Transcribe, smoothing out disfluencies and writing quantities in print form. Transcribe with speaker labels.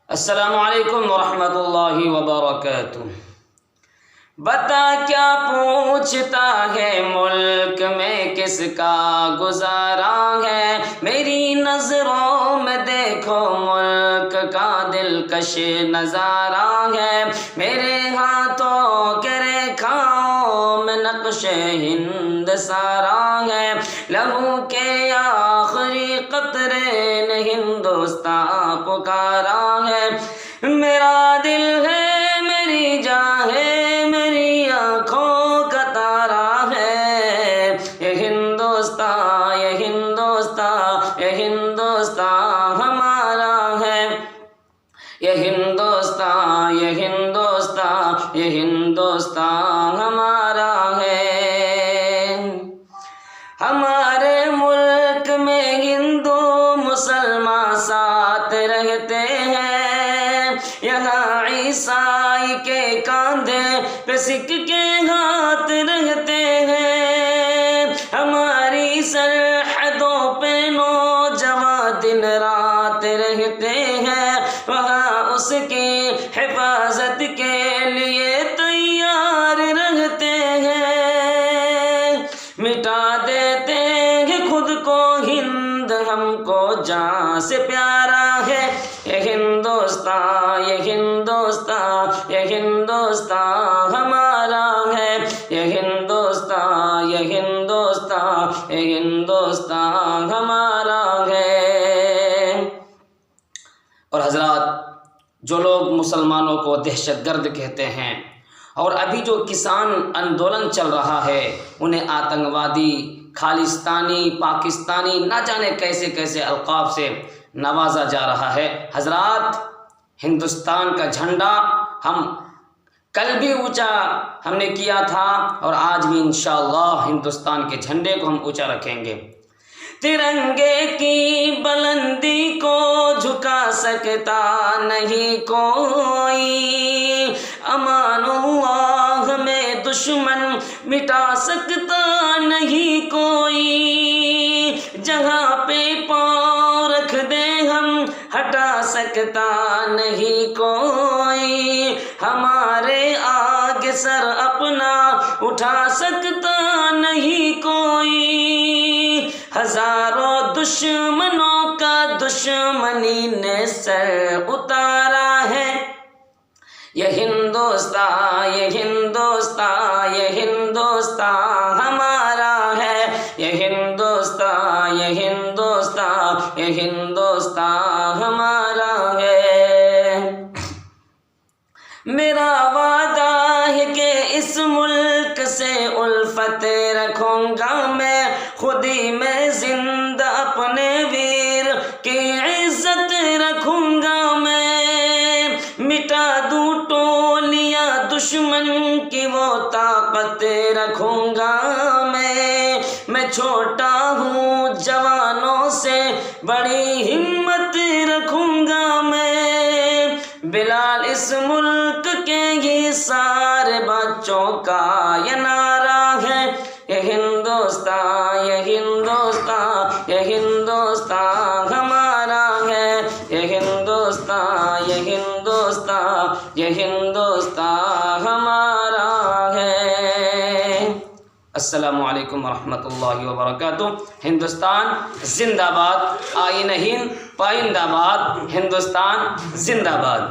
Speaker 1: السلام علیکم ورحمۃ اللہ وبرکاتہ۔ بتا کیا پوچھتا ہے ملک میں کس کا گزارا ہے، میری نظروں میں دیکھو ملک کا دلکش نظارہ ہے، میرے ہاتھوں کے ریکھاؤں میں نقش ہند سارا ہے، لہو کے آخری قطرے نے ہندوستان پکارا ہے، میرا دل ہے میری جان ہے میری آنکھوں کا تارا ہے، یہ ہندوستان یہ ہندوستان یہ ہندوستان ہمارا ہے، یہ ہندوستان یہ ہندوستان یہ ہندوستان ہمارا ہے۔ ہمارے ملک میں ہندو مسلمان ساتھ رہتے ہیں، یہاں عیسائی کے کاندھے پہ سکھ کے ہاتھ رہتے ہیں، ہماری سرحدوں پہ نوجوان دن رات رہتے ہیں، وہاں اس کی حفاظت کے لیے تیار رہتے ہیں، مٹا دیتے ہیں خود کو ہند ہم کو جان سے پیارا ہے، یہ ہندوستان یہ ہندوستان یہ ہندوستان ہمارا ہے، یہ ہندوستان یہ ہندوستان یہ ہندوستان ہمارا ہے۔ اور حضرات، جو لوگ مسلمانوں کو دہشت گرد کہتے ہیں اور ابھی جو کسان آندولن چل رہا ہے انہیں آتنکوادی، خالصتانی، پاکستانی، نہ جانے کیسے کیسے القاب سے نوازا جا رہا ہے، حضرات ہندوستان کا جھنڈا ہم کل بھی اونچا ہم نے کیا تھا اور آج بھی انشاءاللہ ہندوستان کے جھنڈے کو ہم اونچا رکھیں گے، ترنگے کی بلندی کو جھکا سکتا نہیں کوئی، امان اللہ میں دشمن مٹا سکتا نہیں کوئی، جہاں پہ پاؤں رکھ دے ہم ہٹا سکتا نہیں کوئی، ہمارے آگے سر اپنا اٹھا سکتا نہیں کوئی، ہزاروں دشمنوں کا دشمنی نے سر اتارا ہے، یہ ہندوستان یہ ہندوستان یہ ہندوستان ہمارا ہے، یہ ہندوستان یہ ہندوستان یہ ہندوستان ہمارا ہے۔ میرا وعدہ ہے کہ اس ملک سے الفت رکھوں گا میں، خود ہی میں زندہ اپنے ویر کی عزت رکھوں گا میں، مٹا دوں ٹولیاں دشمن کی وہ طاقت رکھوں گا میں چھوٹا ہوں جوانوں سے بڑی ہمت رکھوں گا میں، بلال اس ملک کے ہی سارے بچوں کا یہ نعرہ ہے، یہ ہندوستان یہ ہندوستان یہ ہندوستان ہمارا ہے، یہ ہندوستان یہ ہندوستان یہ ہندوستان ہمارا ہے۔ السلام علیکم ورحمۃ اللہ وبرکاتہ۔ ہندوستان زندہ باد، آئین ہند پائندہ باد، ہندوستان زندہ باد۔